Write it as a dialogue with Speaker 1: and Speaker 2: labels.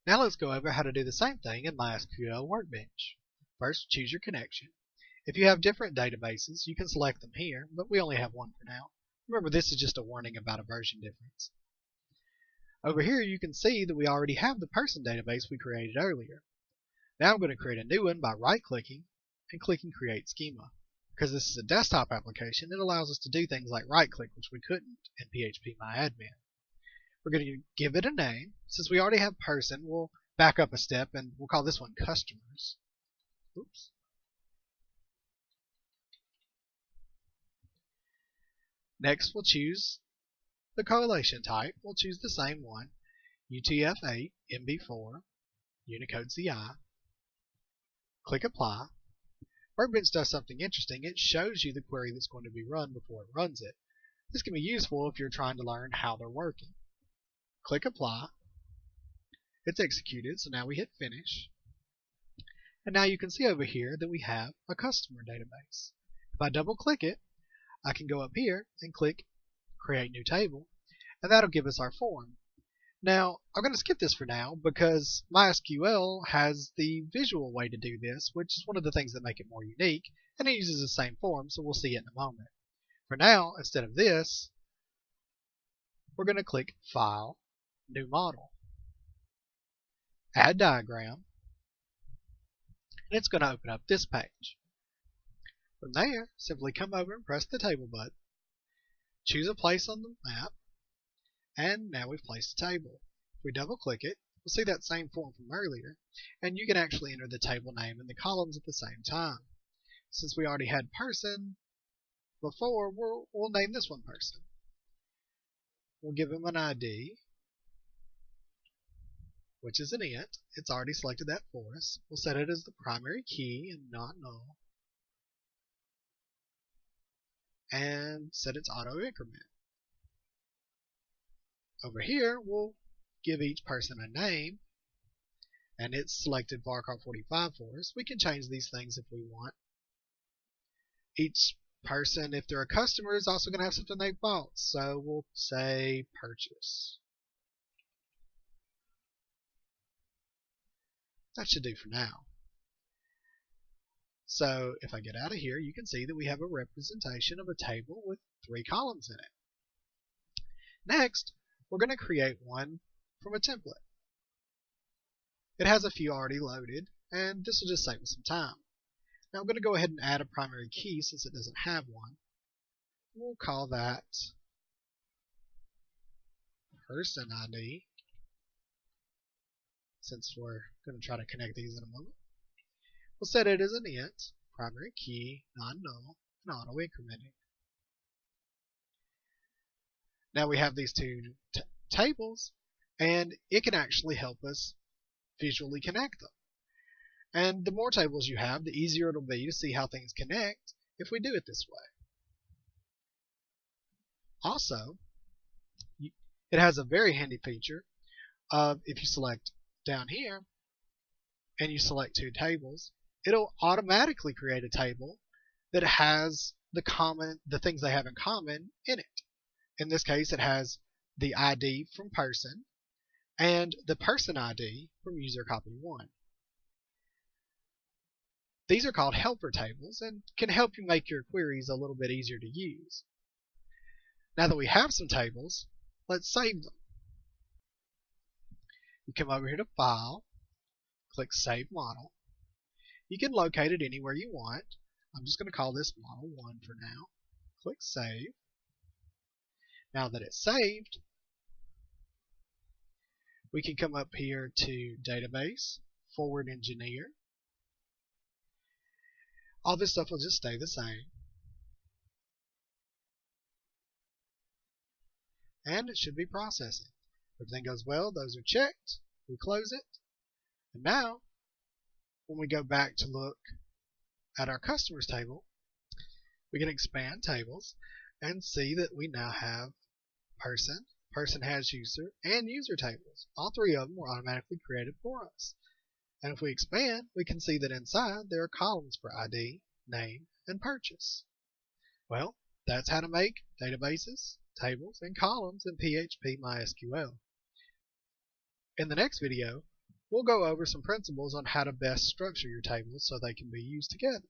Speaker 1: Now let's go over how to do the same thing in MySQL Workbench. First, choose your connection. If you have different databases, you can select them here, but we only have one for now. Remember, this is just a warning about a version difference. Over here, you can see that we already have the person database we created earlier. Now I'm going to create a new one by right-clicking and clicking Create Schema. Because this is a desktop application, it allows us to do things like right-click, which we couldn't in PHPMyAdmin. We're going to give it a name. Since we already have person, we'll back up a step and we'll call this one Customers. Oops. Next, we'll choose the correlation type. We'll choose the same one, UTF-8, MB4, Unicode CI. Click Apply. Workbench does something interesting. It shows you the query that's going to be run before it runs it. This can be useful if you're trying to learn how they're working. Click Apply. It's executed, so now we hit Finish. And now you can see over here that we have a customer database. If I double click it, I can go up here and click Create New Table, and that'll give us our form. Now, I'm going to skip this for now because MySQL has the visual way to do this, which is one of the things that make it more unique, and it uses the same form, so we'll see it in a moment. For now, instead of this, we're going to click File, New Model, Add Diagram, and it's going to open up this page. From there, simply come over and press the table button, choose a place on the map, and now we've placed a table. If we double click it, we'll see that same form from earlier, and you can actually enter the table name and the columns at the same time. Since we already had person before, we'll name this one person. We'll give him an ID, which is an int. It's already selected that for us. We'll set it as the primary key and not null, and set its auto increment. Over here, we'll give each person a name, and it's selected varchar 45 for us. We can change these things if we want. Each person, if they're a customer, is also going to have something they bought, so we'll say purchase. That should do for now. So if I get out of here, you can see that we have a representation of a table with 3 columns in it. Next, we're going to create one from a template. It has a few already loaded, and this will just save us some time. Now I'm going to go ahead and add a primary key since it doesn't have one. We'll call that person ID, since we're going to try to connect these in a moment. We'll set it as an int, primary key, non-null, and auto-incrementing. Now we have these two tables, and it can actually help us visually connect them. And the more tables you have, the easier it'll be to see how things connect if we do it this way. Also, it has a very handy feature of if you select down here and you select 2 tables, it'll automatically create a table that has the things they have in common in it. In this case, it has the ID from person and the person ID from user copy 1. These are called helper tables and can help you make your queries a little bit easier to use. Now that we have some tables, let's save them. You come over here to File, click Save Model. You can locate it anywhere you want. I'm just going to call this Model 1 for now. Click Save. Now that it's saved, we can come up here to Database, Forward Engineer. All this stuff will just stay the same. And it should be processing. If everything goes well, those are checked. We close it. And now, when we go back to look at our customers table, we can expand tables and see that we now have person has user, and user tables. All 3 of them were automatically created for us. And if we expand, we can see that inside there are columns for ID, name, and purchase. Well, that's how to make databases, tables, and columns in PHPMySQL. In the next video, we'll go over some principles on how to best structure your tables so they can be used together.